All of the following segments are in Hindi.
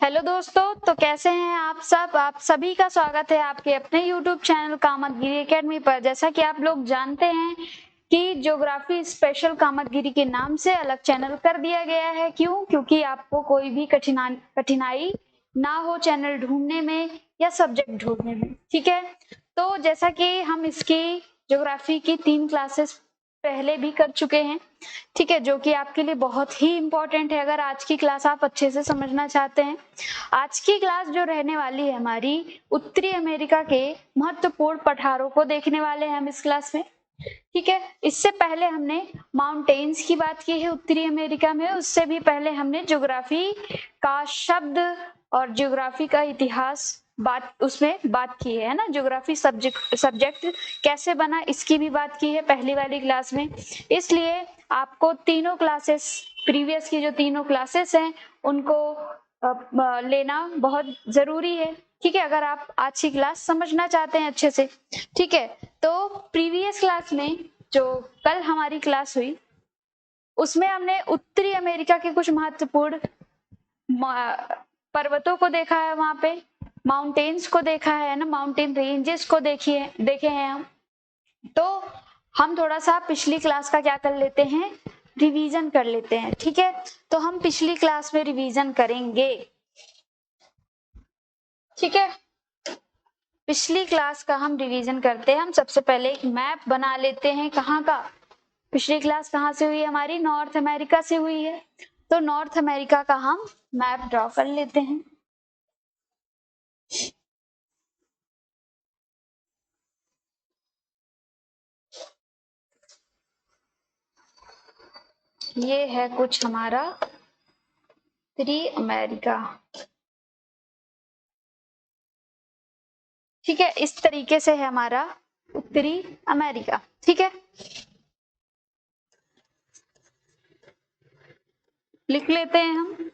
हेलो दोस्तों, तो कैसे हैं आप सब। आप सभी का स्वागत है आपके अपने YouTube चैनल कामतगिरी एकेडमी पर। जैसा कि आप लोग जानते हैं कि ज्योग्राफी स्पेशल कामतगिरी के नाम से अलग चैनल कर दिया गया है। क्यों? क्योंकि आपको कोई भी कठिनाई ना हो चैनल ढूंढने में या सब्जेक्ट ढूंढने में। ठीक है, तो जैसा कि हम इसकी ज्योग्राफी की 3 क्लासेस पहले भी कर चुके हैं, ठीक है, जो कि आपके लिए बहुत ही इम्पोर्टेंट है अगर आज की क्लास आप अच्छे से समझना चाहते हैं। आज की क्लास जो रहने वाली है हमारी, उत्तरी अमेरिका के महत्वपूर्ण पठारों को देखने वाले हैं हम इस क्लास में। ठीक है, इससे पहले हमने माउंटेन्स की बात की है उत्तरी अमेरिका में, उससे भी पहले हमने ज्योग्राफी का शब्द और ज्योग्राफी का इतिहास उसमें बात की है ना। ज्योग्राफी सब्जेक्ट कैसे बना इसकी भी बात की है पहली वाली क्लास में। इसलिए आपको तीनों क्लासेस, प्रीवियस की जो तीनों क्लासेस हैं, उनको लेना बहुत जरूरी है। ठीक है, अगर आप आज की क्लास समझना चाहते हैं अच्छे से। ठीक है, तो प्रीवियस क्लास में जो कल हमारी क्लास हुई उसमें हमने उत्तरी अमेरिका के कुछ महत्वपूर्ण पर्वतों को देखा है, वहां पे माउंटेन्स को देखा है ना, माउंटेन रेंजेस को देखे हैं हम। तो हम थोड़ा सा पिछली क्लास का क्या कर लेते हैं, रिवीजन कर लेते हैं। ठीक है, तो हम पिछली क्लास में रिवीजन करेंगे। ठीक है, पिछली क्लास का हम रिवीजन करते हैं। हम सबसे पहले एक मैप बना लेते हैं। कहाँ का? पिछली क्लास कहाँ से हुई है हमारी? नॉर्थ अमेरिका से हुई है। तो नॉर्थ अमेरिका का हम मैप ड्रॉ कर लेते हैं। ये है कुछ हमारा उत्तरी अमेरिका। ठीक है, इस तरीके से है हमारा उत्तरी अमेरिका। ठीक है, लिख लेते हैं हम।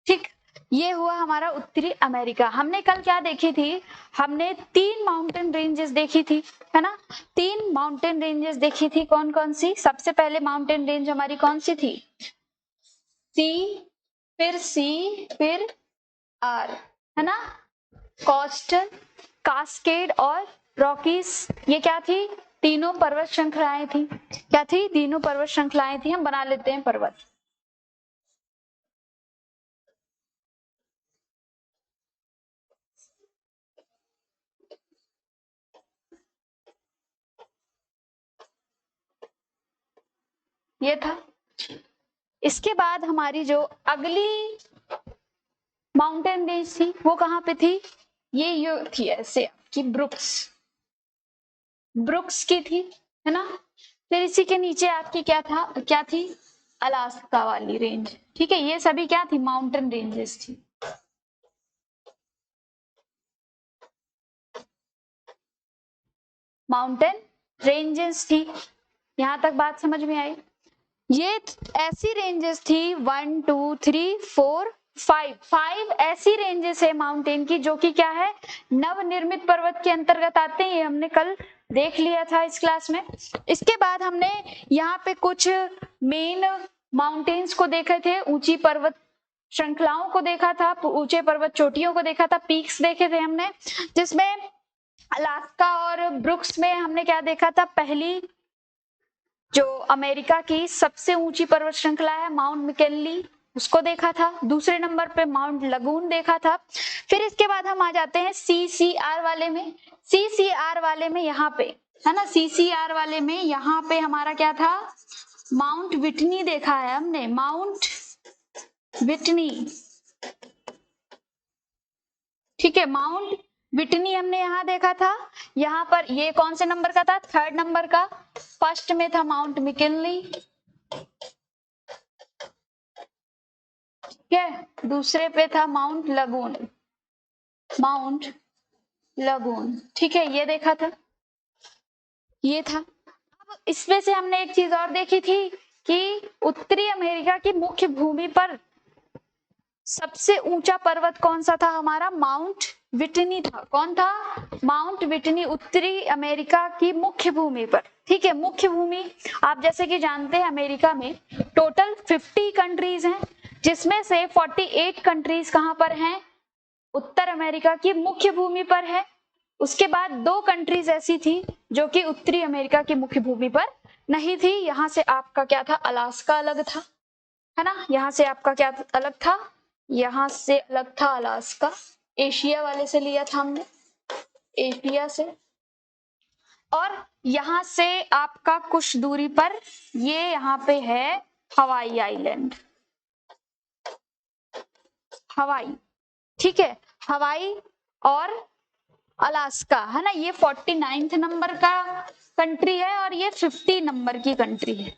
ठीक, ये हुआ हमारा उत्तरी अमेरिका। हमने कल क्या देखी थी? हमने 3 माउंटेन रेंजेस देखी थी, है ना। 3 माउंटेन रेंजेस देखी थी। कौन कौन सी? सबसे पहले माउंटेन रेंज हमारी कौन सी थी? सी, फिर आर, है ना। कोस्टल, कास्केड और रॉकीज, ये क्या थी? तीनों पर्वत श्रृंखलाएं थी। क्या थी? तीनों पर्वत श्रृंखलाएं थी। हम बना लेते हैं पर्वत। ये था। इसके बाद हमारी जो अगली माउंटेन रेंज थी वो कहाँ पे थी? ये थी ऐसे कि ब्रुक्स की थी, है ना। फिर इसी के नीचे आपकी क्या थी? अलास्का वाली रेंज। ठीक है, ये सभी क्या थी? माउंटेन रेंजेस थी। माउंटेन रेंजेस थी। यहां तक बात समझ में आई? ये ऐसी रेंजेस थी 1 2 3 4 5 ऐसी रेंजेस है माउंटेन की जो कि क्या है? नवनिर्मित पर्वत के अंतर्गत आते हैं। ये हमने कल देख लिया था इस क्लास में। इसके बाद हमने यहाँ पे कुछ मेन माउंटेन्स को देखे थे, ऊंची पर्वत श्रृंखलाओं को देखा था, ऊंचे पर्वत चोटियों को देखा था, पीक्स देखे थे हमने, जिसमें अलास्का और ब्रुक्स में हमने क्या देखा था? पहली जो अमेरिका की सबसे ऊंची पर्वत श्रृंखला है माउंट मैकिनली, उसको देखा था। दूसरे नंबर पे माउंट लगून देखा था। फिर इसके बाद हम आ जाते हैं सीसीआर वाले में। सीसीआर वाले में यहाँ पे, है ना, सीसीआर वाले में यहाँ पे हमारा क्या था? माउंट विटनी देखा है हमने, माउंट विटनी। ठीक है, माउंट विटनी हमने यहाँ देखा था। यहाँ पर ये कौन से नंबर का था? 3rd नंबर का। फर्स्ट में था माउंट मैकिनली, ठीक है। दूसरे पे था माउंट लगून, माउंट लगून, ठीक है, ये देखा था, ये था। अब इसमें से हमने एक चीज और देखी थी कि उत्तरी अमेरिका की मुख्य भूमि पर सबसे ऊंचा पर्वत कौन सा था हमारा? माउंट विटनी था। कौन था? माउंट विटनी, उत्तरी अमेरिका की मुख्य भूमि पर। ठीक है, मुख्य भूमि। आप जैसे कि जानते हैं अमेरिका में टोटल 50 कंट्रीज हैं, जिसमें से 48 कंट्रीज कहां पर हैं? उत्तर अमेरिका की मुख्य भूमि पर है। उसके बाद 2 कंट्रीज ऐसी थी जो कि उत्तरी अमेरिका की मुख्य भूमि पर नहीं थी। यहां से आपका क्या था? अलास्का अलग था, है ना। यहां से आपका क्या अलग था? यहां से अलग था अलास्का। एशिया वाले से लिया था हमने, एशिया से। और यहां से आपका कुछ दूरी पर ये यहाँ पे है हवाई आइलैंड, हवाई। ठीक है, हवाई और अलास्का, है ना। ये 49th नंबर का कंट्री है और ये 50 नंबर की कंट्री है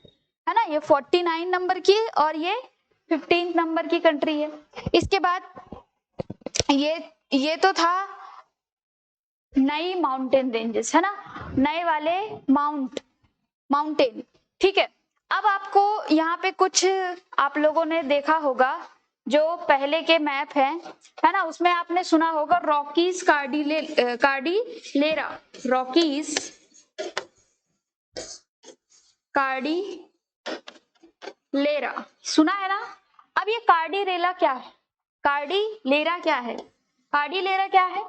ना। ये 49 नंबर की और ये 15 नंबर की कंट्री है। इसके बाद ये तो था नई माउंटेन रेंजेस, है ना, नए वाले माउंटेन। ठीक है, अब आपको यहाँ पे कुछ आप लोगों ने देखा होगा जो पहले के मैप है ना, उसमें आपने सुना होगा रॉकीज कार्डिलेरा, रॉकीज कार्डिलेरा, सुना है ना। अब ये कार्डिलेरा क्या है? कार्डिलेरा क्या है? कार्डिलेरा क्या है?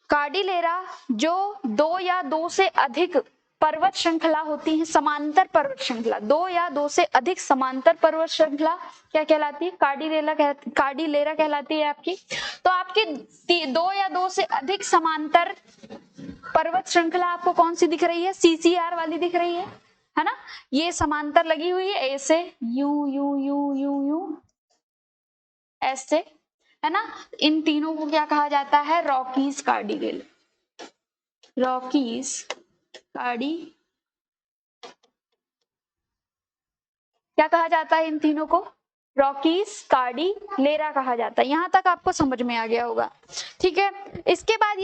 कार्डिलेरा जो 2 या 2 से अधिक पर्वत श्रृंखला होती है, समांतर पर्वत श्रृंखला, 2 या 2 से अधिक समांतर पर्वत श्रृंखला क्या कहलाती है? कार्डिलेरा कहलाती है आपकी। तो आपकी 2 या 2 से अधिक समांतर पर्वत श्रृंखला आपको कौन सी दिख रही है? सीसीआर वाली दिख रही है ना। ये समांतर लगी हुई है, ऐसे you you you you you ऐसे, है ना। इन तीनों को क्या कहा जाता है? रॉकीज कार्डिलेरा, रॉकीज कार्डी, क्या कहा जाता है इन तीनों को? रॉकीज कार्डिलेरा कहा जाता है। यहां तक आपको समझ में आ गया होगा। ठीक है, इसके बाद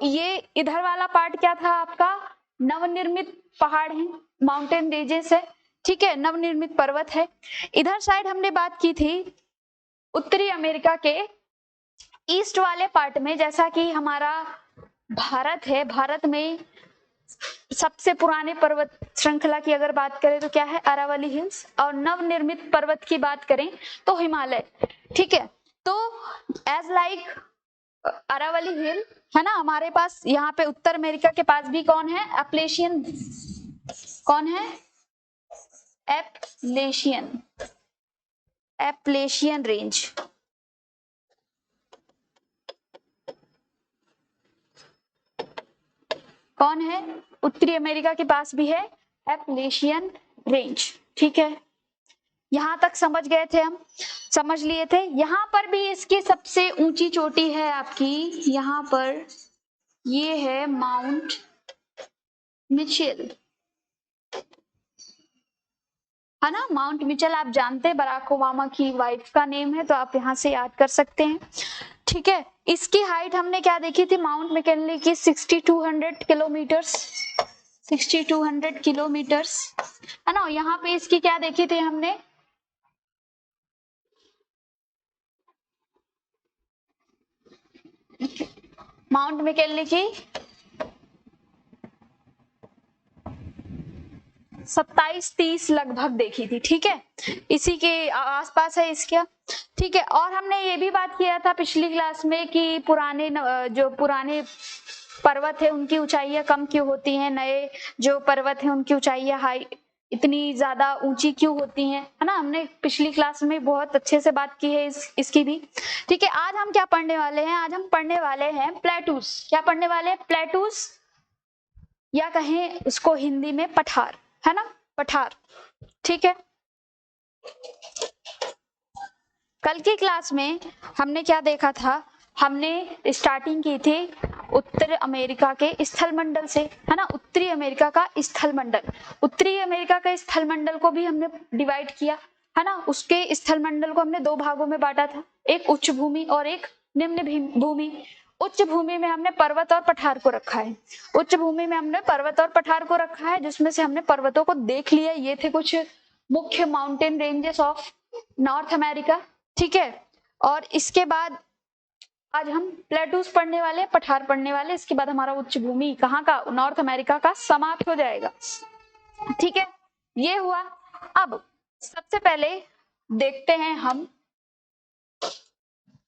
ये इधर वाला पार्ट क्या था आपका? नवनिर्मित पहाड़ है, माउंटेन रेंजेस है। ठीक है, नवनिर्मित पर्वत है। इधर साइड हमने बात की थी उत्तरी अमेरिका के ईस्ट वाले पार्ट में, जैसा कि हमारा भारत है, भारत में सबसे पुराने पर्वत श्रृंखला की अगर बात करें तो क्या है? अरावली हिल्स। और नवनिर्मित पर्वत की बात करें तो हिमालय। ठीक है, तो एज लाइक अरावली हिल, है ना, हमारे पास यहाँ पे उत्तर अमेरिका के पास भी कौन है? एपलेशियन, कौन है? एपलेशियन रेंज। कौन है? उत्तरी अमेरिका के पास भी है एपलेशियन रेंज। ठीक है, यहां तक समझ गए थे हम, समझ लिए थे। यहां पर भी इसकी सबसे ऊंची चोटी है आपकी, यहां पर ये है माउंट मिचेल, है ना। माउंट मिचेल आप जानते हैं बराक ओबामा की वाइफ का नेम है, तो आप यहां से याद कर सकते हैं। ठीक है, इसकी हाइट हमने क्या देखी थी? माउंट मैकिनले की 6200 किलोमीटर्स, 6200 किलोमीटर्स, है ना। यहाँ पे इसकी क्या देखी थी हमने? माउंट मैकिनले की 27-30 लगभग देखी थी। ठीक है, इसी के आसपास है इसका। ठीक है, और हमने ये भी बात किया था पिछली क्लास में कि जो पुराने पर्वत है उनकी ऊंचाइयां कम क्यों होती हैं, नए जो पर्वत है उनकी ऊंचाइयां हाई इतनी ज्यादा ऊंची क्यों होती हैं, है ना। हमने पिछली क्लास में बहुत अच्छे से बात की है इसकी भी। ठीक है, आज हम क्या पढ़ने वाले हैं? आज हम पढ़ने वाले हैं प्लेटूस। क्या पढ़ने वाले हैं? प्लेटूस, या कहें उसको हिंदी में पठार, है ना, पठार। ठीक है, कल की क्लास में हमने क्या देखा था? हमने स्टार्टिंग की थी उत्तर अमेरिका के स्थलमंडल से, है ना। उत्तरी अमेरिका का स्थलमंडल, उत्तरी अमेरिका के स्थलमंडल को भी हमने डिवाइड किया, है ना। उसके स्थलमंडल को हमने 2 भागों में बांटा था, एक उच्च भूमि और एक निम्न भूमि। उच्च भूमि में हमने पर्वत और पठार को रखा है, उच्च भूमि में हमने पर्वत और पठार को रखा है, जिसमें से हमने पर्वतों को देख लिया। ये थे कुछ मुख्य mountain ranges of north America. ठीक है, और इसके बाद आज हम प्लेटूज पढ़ने वाले, पठार पढ़ने वाले। इसके बाद हमारा उच्च भूमि कहाँ का, नॉर्थ अमेरिका का समाप्त हो जाएगा। ठीक है, ये हुआ। अब सबसे पहले देखते हैं हम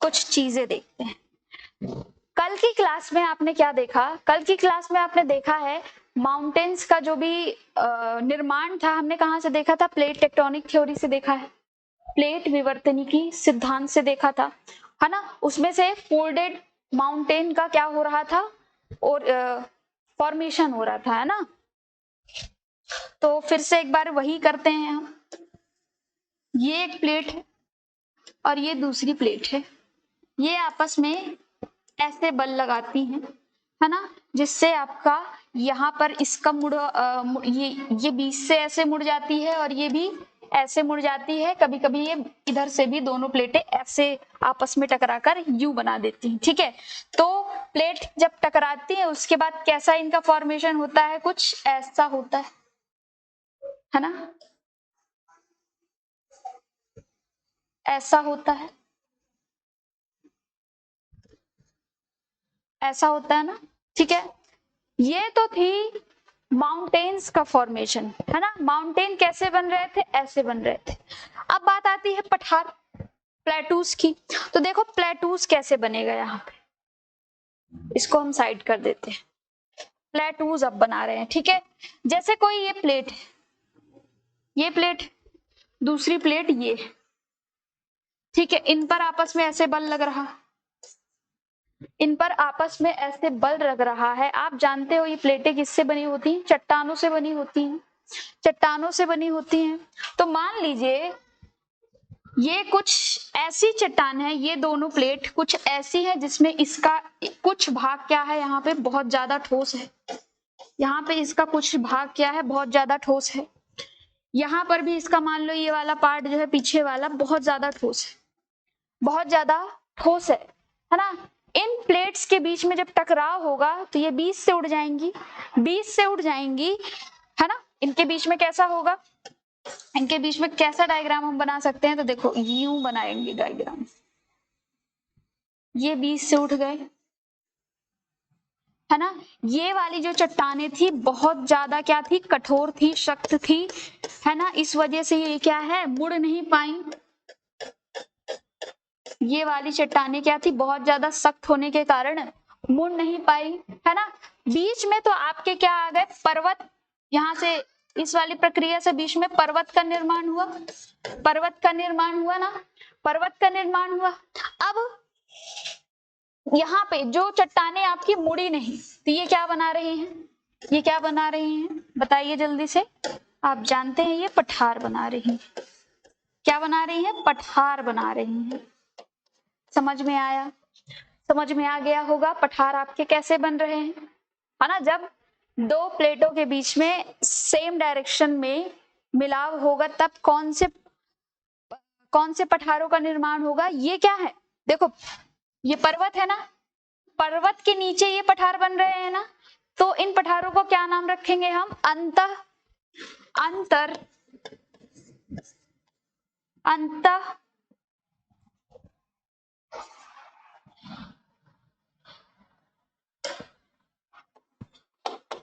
कुछ चीजें देखते हैं। कल की क्लास में आपने क्या देखा, कल की क्लास में आपने देखा है माउंटेन्स का जो भी निर्माण था, हमने कहाँ से देखा था, प्लेट टेक्टोनिक थ्योरी से देखा है, प्लेट विवर्तनिकी सिद्धांत से देखा था, है ना। उसमें से फोल्डेड माउंटेन का क्या हो रहा था, और फॉर्मेशन हो रहा था, है ना। तो फिर से एक बार वही करते हैं हम। ये एक प्लेट है और ये दूसरी प्लेट है, ये आपस में ऐसे बल लगाती हैं, है ना, जिससे आपका यहाँ पर इसका ये बीच से ऐसे मुड़ जाती है और ये भी ऐसे मुड़ जाती है। कभी कभी ये इधर से भी दोनों प्लेटें ऐसे आपस में टकराकर यू बना देती हैं। ठीक है, तो प्लेट जब टकराती है उसके बाद कैसा इनका फॉर्मेशन होता है, कुछ ऐसा होता है ना, ऐसा होता है, ऐसा होता है ना। ठीक है, ये तो थी माउंटेन्स का फॉर्मेशन, है ना। माउंटेन कैसे बन रहे थे, ऐसे बन रहे थे। अब बात आती है पठार, प्लेटूज की। तो देखो प्लेटूज कैसे बनेगा, यहाँ पे इसको हम साइड कर देते हैं। प्लेटूज अब बना रहे हैं। ठीक है, जैसे कोई ये प्लेट है, ये प्लेट, दूसरी प्लेट ये, ठीक है, इन पर आपस में ऐसे बल लग रहा, इन पर आपस में ऐसे बल लग रहा है। आप जानते हो ये प्लेटें किससे बनी होती हैं, चट्टानों से बनी होती हैं, चट्टानों से बनी होती हैं। तो मान लीजिए ये कुछ ऐसी चट्टान है, ये दोनों प्लेट कुछ ऐसी है जिसमें इसका कुछ भाग क्या है, यहाँ पे बहुत ज्यादा ठोस है, यहाँ पे इसका कुछ भाग क्या है, बहुत ज्यादा ठोस है। यहाँ पर भी इसका मान लो ये वाला पार्ट जो है पीछे वाला बहुत ज्यादा ठोस है, बहुत ज्यादा ठोस है ना। इन प्लेट्स के बीच में जब टकराव होगा तो ये बीच से उड़ जाएंगी, बीच से उड़ जाएंगी, है ना। इनके बीच में कैसा होगा, इनके बीच में कैसा डायग्राम हम बना सकते हैं, तो देखो यूं बनाएंगे डायग्राम, ये बीच से उठ गए, है ना। ये वाली जो चट्टानें थी बहुत ज्यादा क्या थी, कठोर थी, सख्त थी, है ना। इस वजह से ये क्या है, मुड़ नहीं पाई। ये वाली चट्टानें क्या थी, बहुत ज्यादा सख्त होने के कारण मुड़ नहीं पाई, है ना। बीच में तो आपके क्या आ गए, पर्वत, यहाँ से इस वाली प्रक्रिया से बीच में पर्वत का निर्माण हुआ, पर्वत का निर्माण हुआ ना, पर्वत का निर्माण हुआ। अब यहाँ पे जो चट्टानें आपकी मुड़ी नहीं, तो ये क्या बना रही हैं, ये क्या बना रही हैं, बताइए जल्दी से। आप जानते हैं ये पठार बना रही हैं। क्या बना रही हैं, पठार बना रही हैं। समझ में आया, समझ में आ गया होगा पठार आपके कैसे बन रहे हैं, है ना। जब दो प्लेटों के बीच में सेम डायरेक्शन में मिलाव होगा तब कौन से पठारों का निर्माण होगा। ये क्या है, देखो ये पर्वत है ना, पर्वत के नीचे ये पठार बन रहे हैं ना, तो इन पठारों को क्या नाम रखेंगे हम, अंतर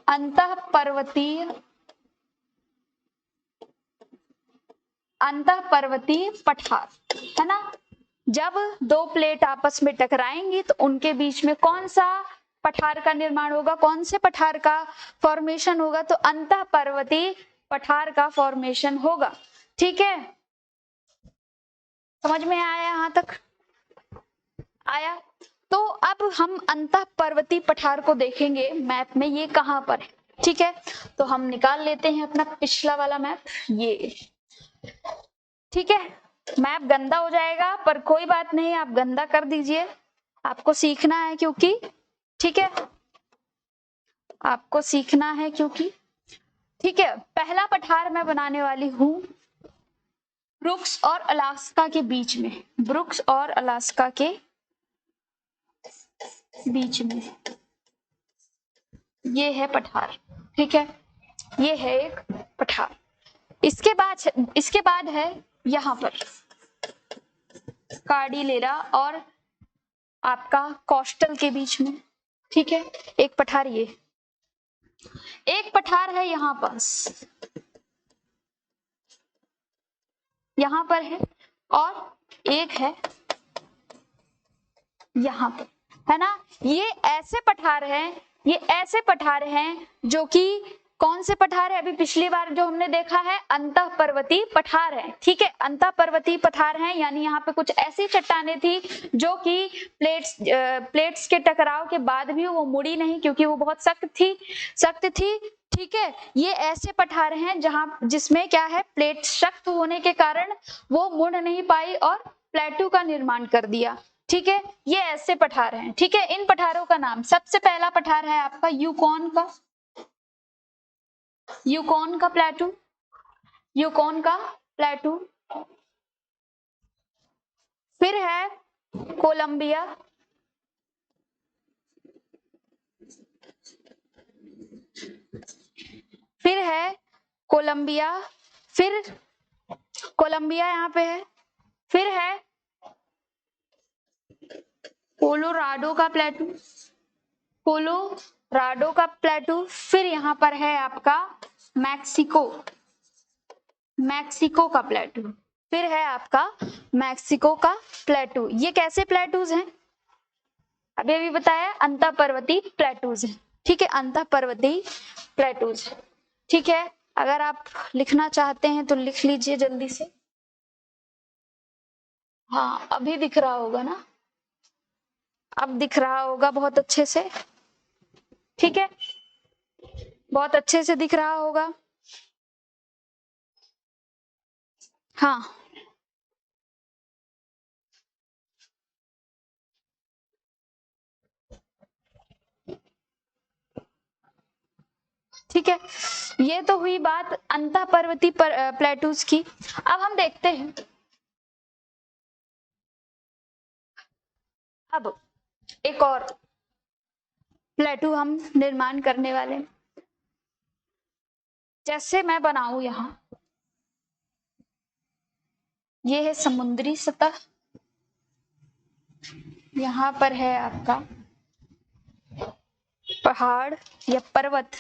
अंतःपर्वतीय पठार, है ना। जब दो प्लेट आपस में टकराएंगी तो उनके बीच में कौन सा पठार का निर्माण होगा, कौन से पठार का फॉर्मेशन होगा, तो अंतःपर्वतीय पठार का फॉर्मेशन होगा। ठीक है, समझ में आया, यहां तक आया। तो अब हम अंतःपर्वतीय पठार को देखेंगे मैप में, ये कहां पर है। ठीक है, तो हम निकाल लेते हैं अपना पिछला वाला मैप, ये। ठीक है, मैप गंदा हो जाएगा पर कोई बात नहीं, आप गंदा कर दीजिए, आपको सीखना है क्योंकि, ठीक है, आपको सीखना है क्योंकि। ठीक है, पहला पठार मैं बनाने वाली हूं ब्रुक्स और अलास्का के बीच में, ब्रुक्स और अलास्का के बीच में ये है पठार। ठीक है, ये है एक पठार। इसके बाद है यहां पर, कार्डिलेरा और आपका कोस्टल के बीच में, ठीक है। एक पठार, ये एक पठार है यहाँ पास, यहाँ पर है, और एक है यहाँ पर, है ना। ये ऐसे पठार हैं, ये ऐसे पठार हैं जो कि कौन से पठार है, अभी पिछली बार जो हमने देखा है अंतः पर्वतीय पठार है, ठीक है। अंतः पर्वतीय पठार है, यानी यहाँ पे कुछ ऐसी चट्टानें थी जो कि प्लेट्स के टकराव के बाद भी वो मुड़ी नहीं, क्योंकि वो बहुत सख्त थी, ठीक है। ये ऐसे पठार हैं जहां जिसमें क्या है, प्लेट सख्त होने के कारण वो मुड़ नहीं पाई और प्लेटू का निर्माण कर दिया, ठीक है। ये ऐसे पठार हैं, ठीक है। इन पठारों का नाम, सबसे पहला पठार है आपका यूकॉन का प्लेटू, यूकॉन का प्लेटू। फिर है कोलंबिया, फिर है कोलंबिया, फिर कोलंबिया यहाँ पे है, फिर है कोलोराडो का प्लेटू, कोलोराडो का प्लेटू, फिर यहाँ पर है आपका मैक्सिको का प्लेटू, फिर है आपका मैक्सिको का प्लेटू। ये कैसे प्लेटूज हैं, अभी बताया, अंतः पर्वतीय प्लेटूज हैं, ठीक है, अंतः पर्वतीय प्लेटूज, ठीक है। अगर आप लिखना चाहते हैं तो लिख लीजिए जल्दी से। हाँ, अभी दिख रहा होगा ना, अब दिख रहा होगा बहुत अच्छे से, ठीक है, बहुत अच्छे से दिख रहा होगा। हाँ, ठीक है। ये तो हुई बात अंतः पर्वतीय प्लेटूज की। अब हम देखते हैं, अब एक और प्लेटू हम निर्माण करने वाले, जैसे मैं बनाऊं, यहां ये है समुद्री सतह, यहां पर है आपका पहाड़ या पर्वत।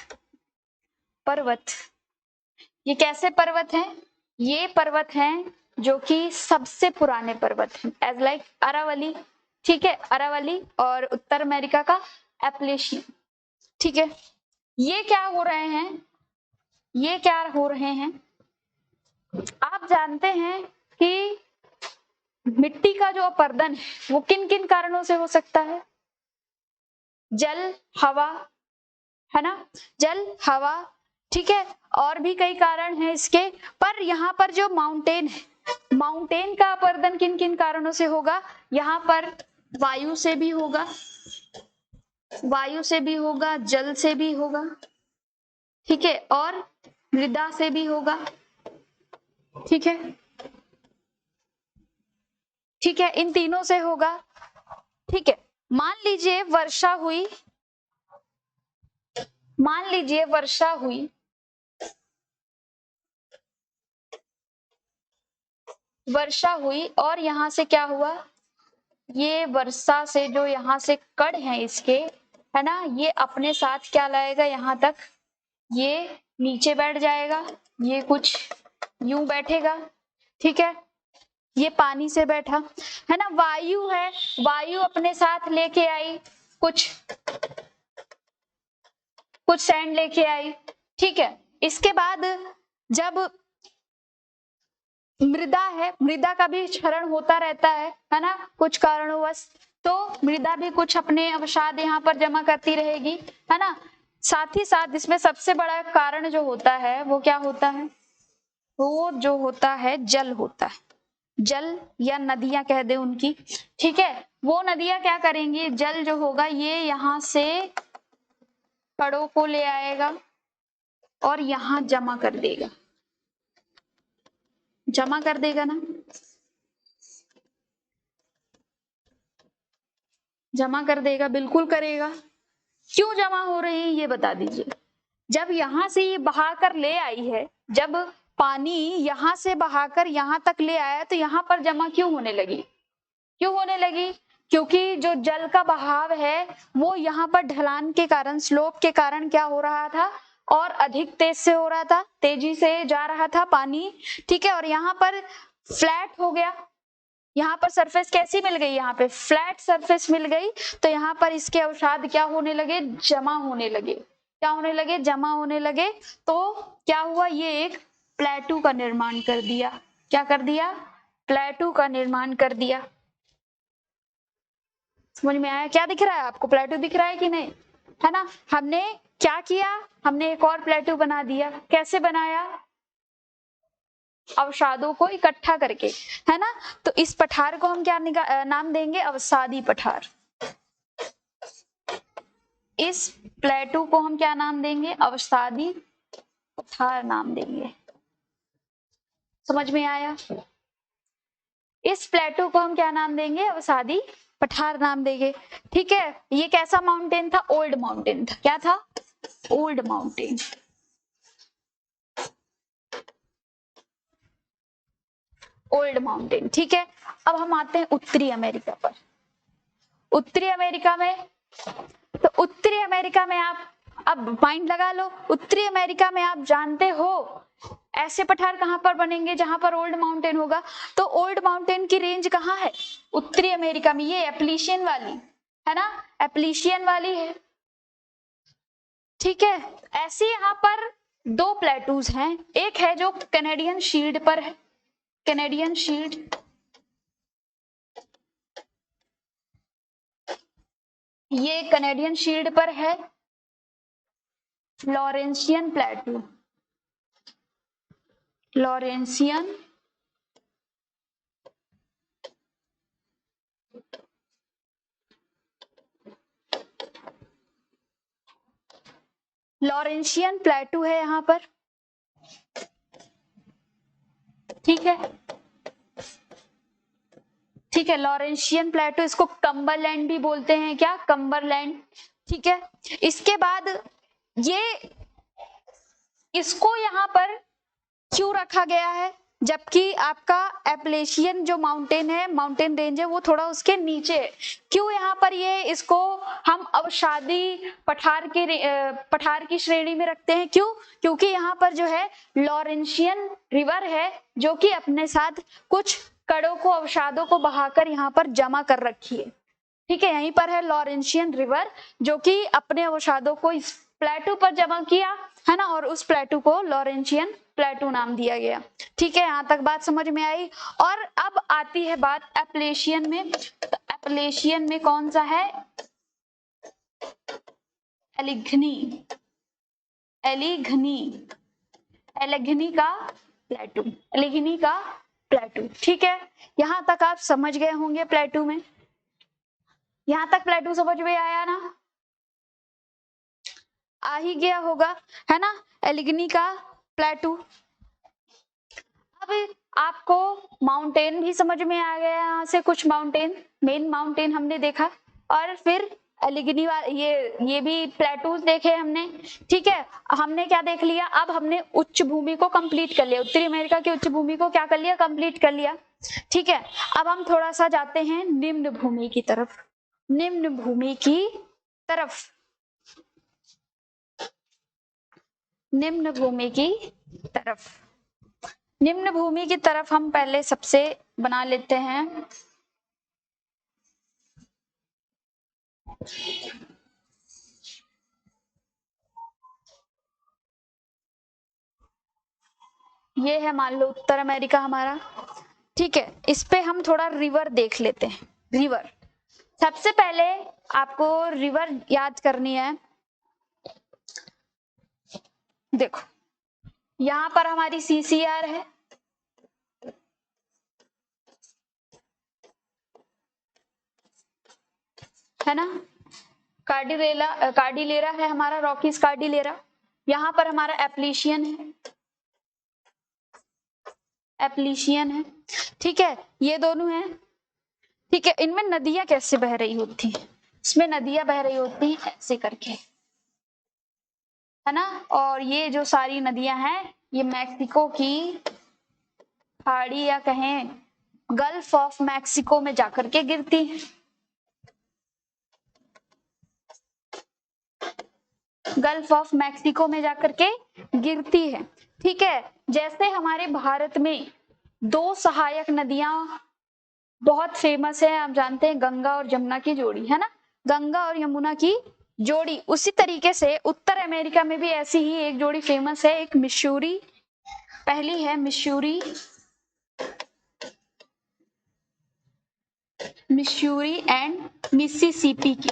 ये कैसे पर्वत हैं, ये पर्वत हैं जो कि सबसे पुराने पर्वत हैं, एज लाइक अरावली, ठीक है, अरावली और उत्तर अमेरिका का एप्लेशियन, ठीक है। ये क्या हो रहे हैं, आप जानते हैं कि मिट्टी का जो अपरदन है वो किन किन कारणों से हो सकता है, जल, हवा, है ना, जल, हवा, ठीक है, और भी कई कारण हैं इसके। पर यहाँ पर जो माउंटेन है, माउंटेन का अपरदन किन किन कारणों से होगा, यहाँ पर वायु से भी होगा, जल से भी होगा, ठीक है, और मृदा से भी होगा, ठीक है, इन तीनों से होगा, ठीक है। मान लीजिए वर्षा हुई, और यहां से क्या हुआ, ये वर्षा से जो यहाँ से कण हैं इसके, है ना, ये अपने साथ क्या लाएगा, यहाँ तक ये नीचे बैठ जाएगा, ये कुछ यूं बैठेगा, ठीक है, ये पानी से बैठा, है ना, वायु है, वायु अपने साथ लेके आई, कुछ सैंड लेके आई, ठीक है। इसके बाद जब मृदा है, मृदा का भी क्षरण होता रहता है ना, कुछ कारणोंवश, तो मृदा भी कुछ अपने अवसाद यहाँ पर जमा करती रहेगी, है ना। साथ ही साथ इसमें सबसे बड़ा कारण जो होता है वो क्या होता है, वो जो होता है जल होता है, जल या नदियां कह दे उनकी, ठीक है। वो नदियां क्या करेंगी, जल जो होगा ये यहाँ से कणों को ले आएगा और यहाँ जमा कर देगा, ना, जमा कर देगा, बिल्कुल करेगा। क्यों जमा हो रही है ये बता दीजिए। जब यहाँ से ये बहाकर ले आई है, जब पानी यहाँ से बहाकर यहाँ तक ले आया तो यहाँ पर जमा क्यों होने लगी, क्यों होने लगी? क्योंकि जो जल का बहाव है वो यहाँ पर ढलान के कारण, स्लोप के कारण क्या हो रहा था, और अधिक तेज से हो रहा था, तेजी से जा रहा था पानी, ठीक है। और यहाँ पर फ्लैट हो गया, यहाँ पर सरफेस कैसी मिल गई, यहाँ पे फ्लैट सरफेस मिल गई, तो यहाँ पर इसके अवसाद क्या होने लगे, जमा होने लगे। क्या होने लगे? जमा होने लगे। तो क्या हुआ, ये एक प्लेटू का निर्माण कर दिया। क्या कर दिया? प्लेटू का निर्माण कर दिया। समझ में आया? क्या दिख रहा है आपको? प्लेटू दिख रहा है कि नहीं? है ना। हमने क्या किया, हमने एक और प्लेटू बना दिया। कैसे बनाया? अवसादों को इकट्ठा करके, है ना। तो इस पठार को हम क्या नाम देंगे? अवसादी पठार। इस प्लेटू को हम क्या नाम देंगे? अवसादी पठार नाम देंगे। समझ में आया? इस प्लेटू को हम क्या नाम देंगे? अवसादी पठार नाम देंगे, ठीक है। ये कैसा माउंटेन था? ओल्ड माउंटेन था। क्या था? Old mountain. ओल्ड माउंटेन, ठीक है। अब हम आते हैं उत्तरी अमेरिका पर। उत्तरी अमेरिका में, तो उत्तरी अमेरिका में आप अब माइंड लगा लो, उत्तरी अमेरिका में आप जानते हो ऐसे पठार कहां पर बनेंगे जहां पर ओल्ड माउंटेन होगा। तो ओल्ड माउंटेन की रेंज कहां है? उत्तरी अमेरिका में। ये एप्लीशियन वाली है ना, एप्लीशियन वाली है, ठीक है। ऐसे यहाँ पर दो प्लेटूज हैं, एक है जो कैनेडियन शील्ड पर है, कैनेडियन शील्ड, ये कैनेडियन शील्ड पर है। लॉरेंशियन प्लेटू, लॉरेंशियन लॉरेंशियन प्लेटू है यहाँ पर, ठीक है, ठीक है। लॉरेंशियन प्लेटू, इसको कम्बरलैंड भी बोलते हैं। क्या? कम्बरलैंड, ठीक है। इसके बाद ये, इसको यहाँ पर क्यों रखा गया है, जबकि आपका एप्लेशियन जो माउंटेन है, माउंटेन रेंज है, वो थोड़ा उसके नीचे है। क्यों यहाँ पर ये इसको हम अवसादी पठार की श्रेणी में रखते हैं? क्यों? क्योंकि यहाँ पर जो है लॉरेंशियन रिवर है, जो कि अपने साथ कुछ कणों को, अवसादों को बहाकर यहाँ पर जमा कर रखी है, ठीक है। यहीं पर है लॉरेंशियन रिवर, जो कि अपने अवसादों को इस प्लेटू पर जमा किया, है ना, और उस प्लेटू को लॉरेंशियन प्लेटू नाम दिया गया, ठीक है। यहाँ तक बात समझ में आई। और अब आती है बात एप्लेशियन में। तो एप्लेशियन में कौन सा है? एलिघनी, एलिघनी, एलिघनी का प्लेटू, एलिघनी का प्लेटू, ठीक है। यहाँ तक आप समझ गए होंगे प्लेटू में, यहाँ तक प्लेटू समझ में आया ना? आ ही गया होगा, है ना, एलिगनी का प्लेटू। अब आपको माउंटेन भी समझ में आ गया, यहाँ से कुछ माउंटेन, मेन माउंटेन हमने देखा, और फिर एलिगनी ये भी प्लेटूज देखे हमने, ठीक है। हमने क्या देख लिया? अब हमने उच्च भूमि को कंप्लीट कर लिया, उत्तरी अमेरिका की उच्च भूमि को क्या कर लिया? कंप्लीट कर लिया, ठीक है। अब हम थोड़ा सा जाते हैं निम्न भूमि की तरफ, निम्न भूमि की तरफ, निम्न भूमि की तरफ। निम्न भूमि की तरफ हम पहले सबसे बना लेते हैं ये है, मान लो उत्तर अमेरिका हमारा, ठीक है। इस पे हम थोड़ा रिवर देख लेते हैं। रिवर, सबसे पहले आपको रिवर याद करनी है। देखो यहाँ पर हमारी सीसीआर है ना, कार्डिलेरा है हमारा, रॉकीज कार्डिलेरा। यहाँ पर हमारा एप्लीशियन है, एप्लीशियन है, ठीक है। ये दोनों हैं, ठीक है। इनमें नदियां कैसे बह रही होती हैं? इसमें नदियां बह रही होती हैं ऐसे करके, है ना। और ये जो सारी नदियां हैं, ये मैक्सिको की खाड़ी या कहें गल्फ ऑफ मैक्सिको में जाकर के गिरती है। गल्फ ऑफ मैक्सिको में जाकर के गिरती है। ठीक है, जैसे हमारे भारत में दो सहायक नदियां बहुत फेमस है, आप जानते हैं, गंगा और जमुना की जोड़ी, है ना, गंगा और यमुना की जोड़ी। उसी तरीके से उत्तर अमेरिका में भी ऐसी ही एक जोड़ी फेमस है, एक मिसूरी, पहली है मिसूरी एंड मिसिसिपी की,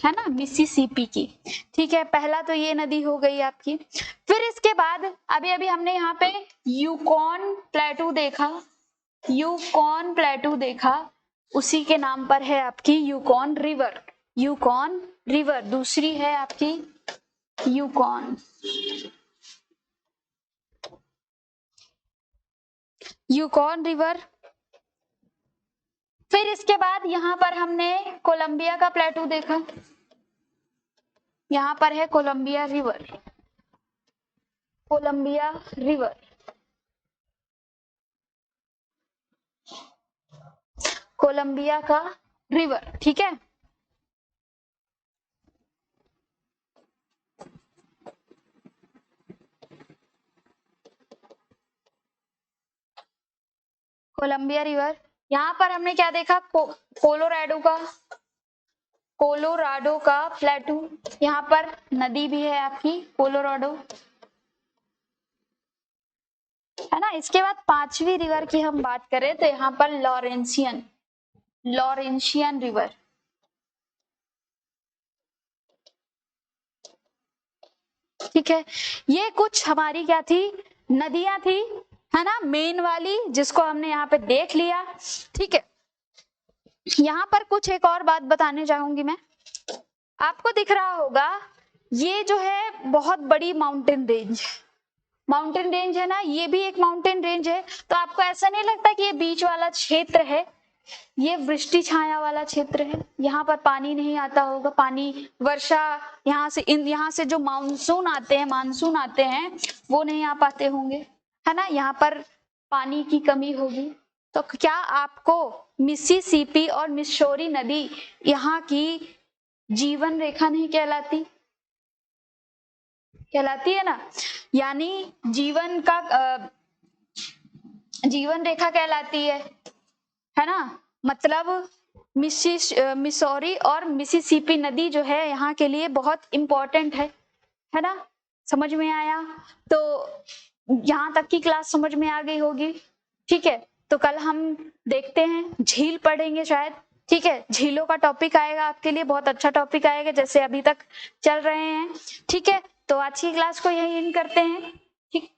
है ना, मिसिसिपी की। ठीक है, पहला तो ये नदी हो गई आपकी। फिर इसके बाद अभी अभी हमने यहाँ पे यूकॉन प्लेटू देखा, उसी के नाम पर है आपकी यूकॉन रिवर। दूसरी है आपकी यूकॉन रिवर। फिर इसके बाद यहाँ पर हमने कोलंबिया का प्लेटू देखा, यहाँ पर है कोलंबिया रिवर। कोलंबिया का रिवर, ठीक है। कोलंबिया रिवर, यहाँ पर हमने क्या देखा, कोलोराडो का प्लेटू, यहाँ पर नदी भी है आपकी कोलोराडो, है ना। इसके बाद पांचवी रिवर की हम बात करें तो यहाँ पर लॉरेंशियन रिवर, ठीक है। ये कुछ हमारी क्या थी, नदियां थी, है ना, मेन वाली, जिसको हमने यहाँ पे देख लिया। ठीक है, यहाँ पर कुछ एक और बात बताने चाहूंगी मैं, आपको दिख रहा होगा ये जो है बहुत बड़ी माउंटेन रेंज है ना, ये भी एक माउंटेन रेंज है। तो आपको ऐसा नहीं लगता कि ये बीच वाला क्षेत्र है, ये वृष्टि छाया वाला क्षेत्र है, यहाँ पर पानी नहीं आता होगा, पानी वर्षा यहाँ से जो मानसून आते हैं वो नहीं आ पाते होंगे, है ना, यहाँ पर पानी की कमी होगी। तो क्या आपको मिसिसिपी और मिसौरी नदी यहाँ की जीवन रेखा नहीं कहलाती है ना, यानी जीवन रेखा कहलाती है ना। मतलब मिसौरी और मिसिसिपी नदी जो है यहाँ के लिए बहुत इंपॉर्टेंट है ना। समझ में आया? तो यहाँ तक की क्लास समझ में आ गई होगी। ठीक है, तो कल हम देखते हैं, झील पढ़ेंगे शायद। ठीक है, झीलों का टॉपिक आएगा आपके लिए, बहुत अच्छा टॉपिक आएगा, जैसे अभी तक चल रहे हैं। ठीक है, तो आज की क्लास को यही एंड करते हैं। ठीक।